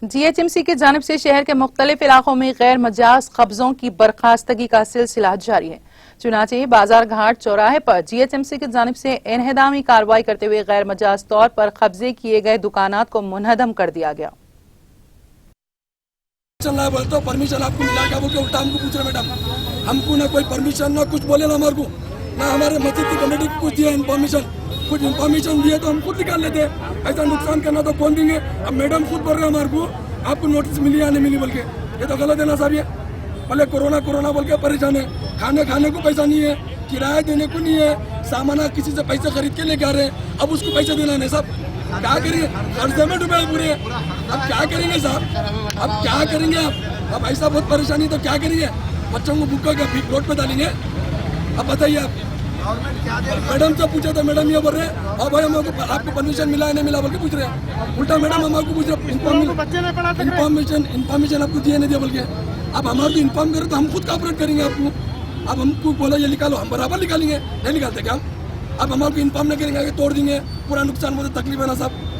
GHMC की जानिब से शहर के मुख्तलिफ इलाकों में गैर मजाज कब्जों की बर्खास्तगी का सिलसिला जारी है। चुनाचे बाजार घाट चौराहे पर जीएचएमसी की जानिब से इन्हदामी कार्रवाई करते हुए गैर मजाज तौर पर कब्जे किए गए दुकानात को मुनहदम कर दिया गया। चल रहा है बोलते परमिशन आपको मिला क्या बोल के उल्टा हमको पूछ रहे मैडम, हमको ना कोई परमिशन ना कुछ बोले ना हमारे को, ना हमारे मस्जिद की कमेटी को कुछ दिया इन्फॉर्मेशन, कुछ इन्फॉर्मेशन दिए तो हम खुद निकाल लेते। ऐसा नुकसान करना तो कौन देंगे। अब मैडम खुद बोल रहे हमारे को आपको नोटिस मिली या नहीं मिली बोल के, ये तो गलत है ना साहब। ये पहले कोरोना कोरोना बोल के परेशान है, खाने को पैसा नहीं है, किराया देने को नहीं है, सामान किसी से पैसे खरीद के लेके आ रहे हैं, अब उसको पैसे देना नहीं साहब। क्या करेंगे, कर्जे में डूबे पूरे, अब क्या करेंगे साहब, अब क्या करेंगे आप। अब ऐसा बहुत परेशानी तो क्या करेंगे, बच्चों को भूखा क्या रोड पे डालेंगे। अब बताइए आप। मैडम से पूछा तो मैडम ये बोल रहे हैं और भाई हमको आपको परमिशन मिला है नहीं मिला बोल के पूछ रहे हैं। उल्टा मैडम हमारे पूछ रहे इन्फॉर्मेशन आपको दिए नहीं दिया बोल के। अब हमारे को इन्फॉर्म करें तो हम खुद कॉपरेट करेंगे आपको। अब हमको बोला ये निकालो, हम बराबर निकालेंगे, नहीं निकालते क्या हम। अब हमारे को इन्फॉर्म नहीं करेंगे, आगे तोड़ देंगे, पूरा नुकसान मुझे तकलीफ है ना साहब।